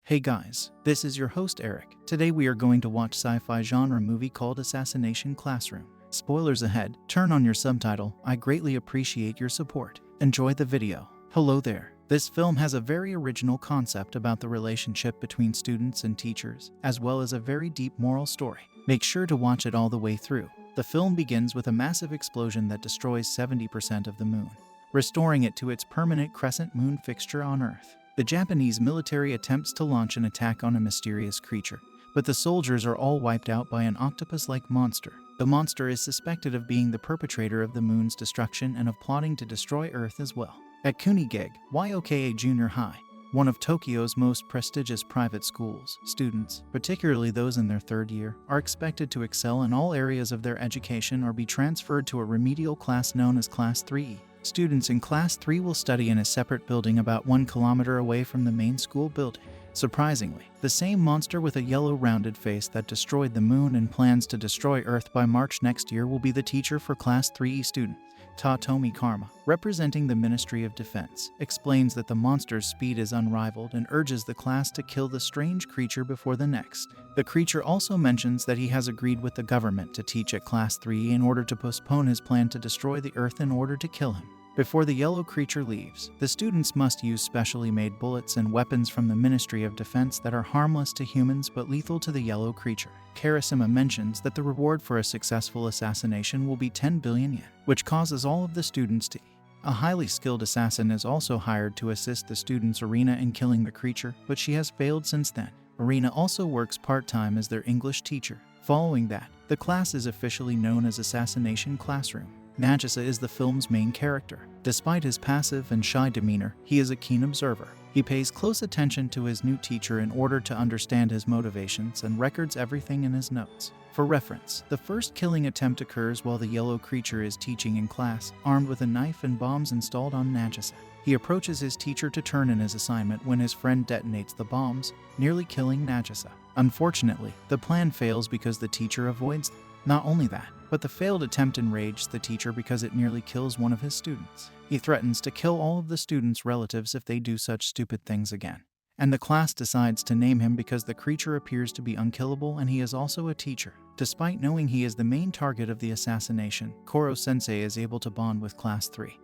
Hey guys, this is your host Eric. Today we are going to watch sci-fi genre movie called Assassination Classroom. Spoilers ahead, turn on your subtitle, I greatly appreciate your support. Enjoy the video. Hello there. This film has a very original concept about the relationship between students and teachers, as well as a very deep moral story. Make sure to watch it all the way through. The film begins with a massive explosion that destroys 70% of the moon, restoring it to its permanent crescent moon fixture on Earth. The Japanese military attempts to launch an attack on a mysterious creature, but the soldiers are all wiped out by an octopus-like monster. The monster is suspected of being the perpetrator of the moon's destruction and of plotting to destroy Earth as well. At Kunigege, Yoka Junior High, one of Tokyo's most prestigious private schools, students, particularly those in their third year, are expected to excel in all areas of their education or be transferred to a remedial class known as Class 3E. Students in Class 3 will study in a separate building about 1 kilometer away from the main school building. Surprisingly, the same monster with a yellow rounded face that destroyed the moon and plans to destroy Earth by March next year will be the teacher for Class 3E students. Tatomi Karma, representing the Ministry of Defense, explains that the monster's speed is unrivaled and urges the class to kill the strange creature before the next. The creature also mentions that he has agreed with the government to teach at Class 3 in order to postpone his plan to destroy the Earth in order to kill him. Before the yellow creature leaves, the students must use specially made bullets and weapons from the Ministry of Defense that are harmless to humans but lethal to the yellow creature. Karasima mentions that the reward for a successful assassination will be 10 billion yen, which causes all of the students to eat. A highly skilled assassin is also hired to assist the students Arena in killing the creature, but she has failed since then. Arena also works part-time as their English teacher. Following that, the class is officially known as Assassination Classroom. Nagisa is the film's main character. Despite his passive and shy demeanor, he is a keen observer. He pays close attention to his new teacher in order to understand his motivations and records everything in his notes. For reference, the first killing attempt occurs while the yellow creature is teaching in class, armed with a knife and bombs installed on Nagisa. He approaches his teacher to turn in his assignment when his friend detonates the bombs, nearly killing Nagisa. Unfortunately, the plan fails because the teacher avoids them. Not only that, but the failed attempt enrages the teacher because it nearly kills one of his students. He threatens to kill all of the students' relatives if they do such stupid things again. And the class decides to name him because the creature appears to be unkillable and he is also a teacher. Despite knowing he is the main target of the assassination, Koro-sensei is able to bond with Class 3,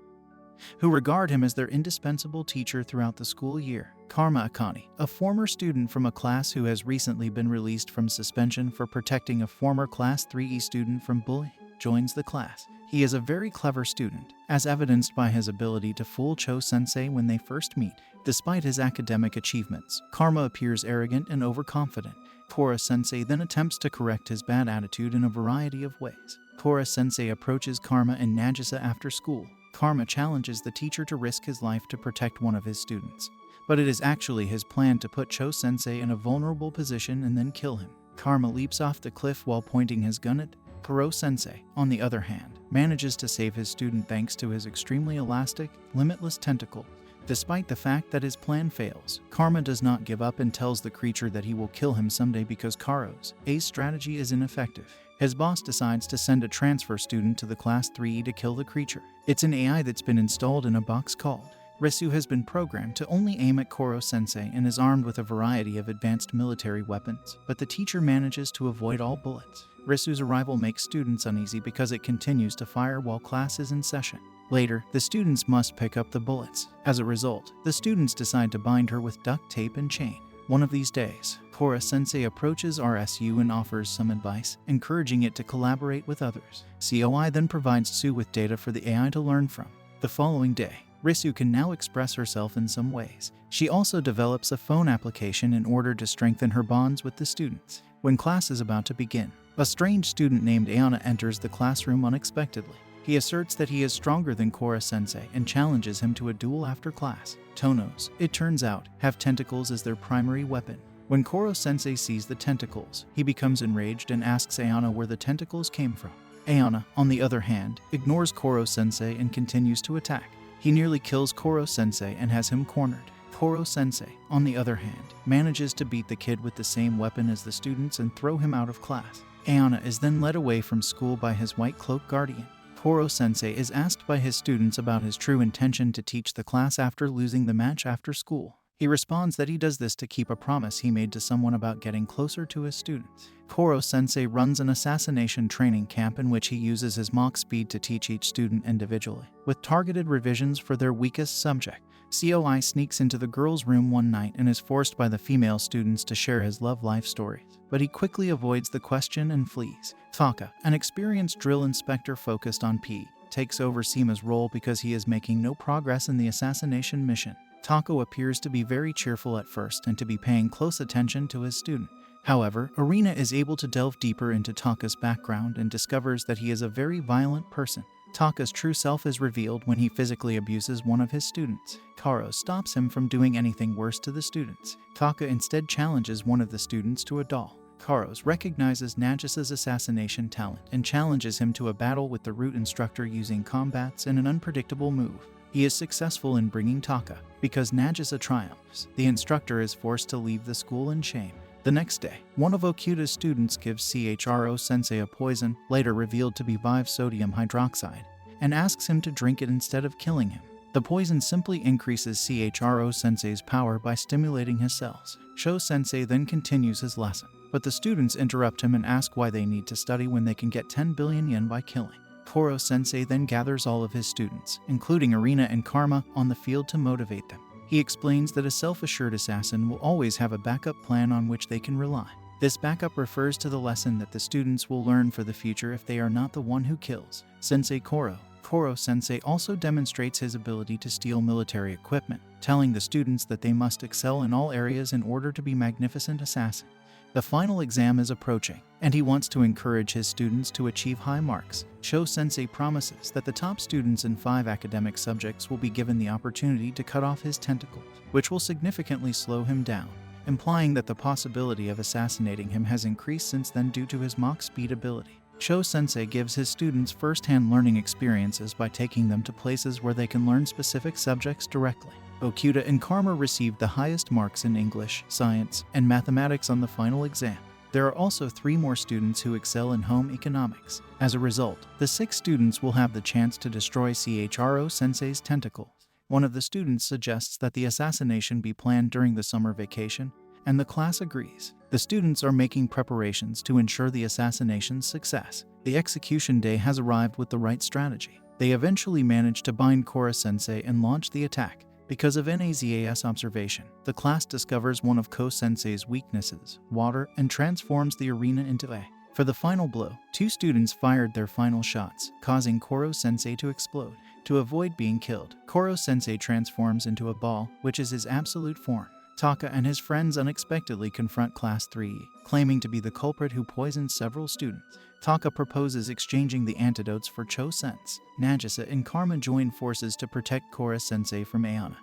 who regard him as their indispensable teacher throughout the school year. Karma Akane, a former student from a class who has recently been released from suspension for protecting a former Class 3E student from bullying, joins the class. He is a very clever student, as evidenced by his ability to fool Cho-sensei when they first meet. Despite his academic achievements, Karma appears arrogant and overconfident. Kora-sensei then attempts to correct his bad attitude in a variety of ways. Kora-sensei approaches Karma and Nagisa after school. Karma challenges the teacher to risk his life to protect one of his students, but it is actually his plan to put Cho-sensei in a vulnerable position and then kill him. Karma leaps off the cliff while pointing his gun at Koro-sensei, on the other hand, manages to save his student thanks to his extremely elastic, limitless tentacles. Despite the fact that his plan fails, Karma does not give up and tells the creature that he will kill him someday because Karo's strategy is ineffective. His boss decides to send a transfer student to the Class 3E to kill the creature. It's an AI that's been installed in a box called Risu has been programmed to only aim at Koro-sensei and is armed with a variety of advanced military weapons, but the teacher manages to avoid all bullets. Risu's arrival makes students uneasy because it continues to fire while class is in session. Later, the students must pick up the bullets. As a result, the students decide to bind her with duct tape and chain. One of these days, Kora-sensei approaches RSU and offers some advice, encouraging it to collaborate with others. COI then provides Sue with data for the AI to learn from. The following day, Risu can now express herself in some ways. She also develops a phone application in order to strengthen her bonds with the students. When class is about to begin, a strange student named Ayana enters the classroom unexpectedly. He asserts that he is stronger than Kora-sensei and challenges him to a duel after class. Tonos, it turns out, have tentacles as their primary weapon. When Koro-sensei sees the tentacles, he becomes enraged and asks Ayana where the tentacles came from. Ayana, on the other hand, ignores Koro-sensei and continues to attack. He nearly kills Koro-sensei and has him cornered. Koro-sensei, on the other hand, manages to beat the kid with the same weapon as the students and throw him out of class. Ayana is then led away from school by his white cloak guardian. Koro-sensei is asked by his students about his true intention to teach the class after losing the match after school. He responds that he does this to keep a promise he made to someone about getting closer to his students. Koro-sensei runs an assassination training camp in which he uses his Mach speed to teach each student individually, with targeted revisions for their weakest subject. COI sneaks into the girls' room one night and is forced by the female students to share his love life stories, but he quickly avoids the question and flees. Taka, an experienced drill inspector focused on PE, takes over Seema's role because he is making no progress in the assassination mission. Tako appears to be very cheerful at first and to be paying close attention to his student. However, Arena is able to delve deeper into Taka's background and discovers that he is a very violent person. Taka's true self is revealed when he physically abuses one of his students. Karo stops him from doing anything worse to the students. Taka instead challenges one of the students to a duel. Karos recognizes Nagisa's assassination talent and challenges him to a battle with the root instructor using combats and an unpredictable move. He is successful in bringing Taka. Because Nagisa triumphs, the instructor is forced to leave the school in shame. The next day, one of Okuta's students gives Chro-sensei a poison, later revealed to be 5-sodium hydroxide, and asks him to drink it instead of killing him. The poison simply increases Chro-sensei's power by stimulating his cells. Sho-sensei then continues his lesson, but the students interrupt him and ask why they need to study when they can get 10 billion yen by killing. Koro-sensei then gathers all of his students, including Arena and Karma, on the field to motivate them. He explains that a self-assured assassin will always have a backup plan on which they can rely. This backup refers to the lesson that the students will learn for the future if they are not the one who kills. Sensei Koro-sensei also demonstrates his ability to steal military equipment, telling the students that they must excel in all areas in order to be magnificent assassins. The final exam is approaching, and he wants to encourage his students to achieve high marks. Sho-sensei promises that the top students in 5 academic subjects will be given the opportunity to cut off his tentacles, which will significantly slow him down, implying that the possibility of assassinating him has increased since then due to his Mach speed ability. Sho-sensei gives his students first-hand learning experiences by taking them to places where they can learn specific subjects directly. Okuta and Karma received the highest marks in English, science, and mathematics on the final exam. There are also 3 more students who excel in home economics. As a result, the 6 students will have the chance to destroy Chro-sensei's tentacles. One of the students suggests that the assassination be planned during the summer vacation, and the class agrees. The students are making preparations to ensure the assassination's success. The execution day has arrived with the right strategy. They eventually manage to bind Koro-sensei and launch the attack. Because of Nazas' observation, the class discovers one of Ko-sensei's weaknesses, water, and transforms the arena into A. For the final blow, 2 students fired their final shots, causing Koro-sensei to explode. To avoid being killed, Koro-sensei transforms into a ball, which is his absolute form. Taka and his friends unexpectedly confront Class 3E, claiming to be the culprit who poisoned several students. Taka proposes exchanging the antidotes for Cho-sense. Nagisa and Karma join forces to protect Koro-sensei from Ayana,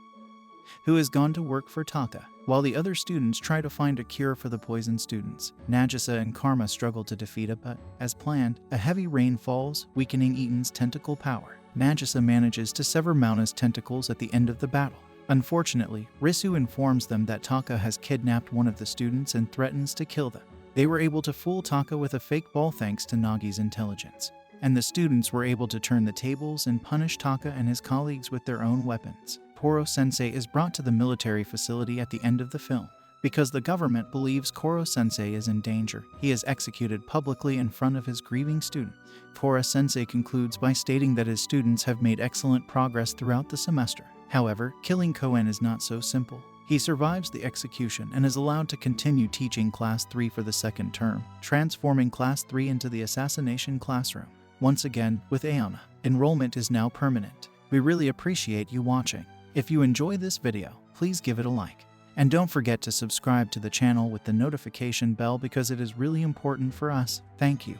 who has gone to work for Taka. While the other students try to find a cure for the poisoned students, Nagisa and Karma struggle to defeat it, but, as planned, a heavy rain falls, weakening Eaton's tentacle power. Nagisa manages to sever Mauna's tentacles at the end of the battle. Unfortunately, Risu informs them that Taka has kidnapped one of the students and threatens to kill them. They were able to fool Taka with a fake ball thanks to Nagi's intelligence, and the students were able to turn the tables and punish Taka and his colleagues with their own weapons. Koro-sensei is brought to the military facility at the end of the film. Because the government believes Koro-sensei is in danger, he is executed publicly in front of his grieving students. Koro-sensei concludes by stating that his students have made excellent progress throughout the semester. However, killing Koen is not so simple. He survives the execution and is allowed to continue teaching Class 3 for the second term, transforming Class 3 into the assassination classroom. Once again, with Ayana, enrollment is now permanent. We really appreciate you watching. If you enjoy this video, please give it a like. And don't forget to subscribe to the channel with the notification bell because it is really important for us. Thank you.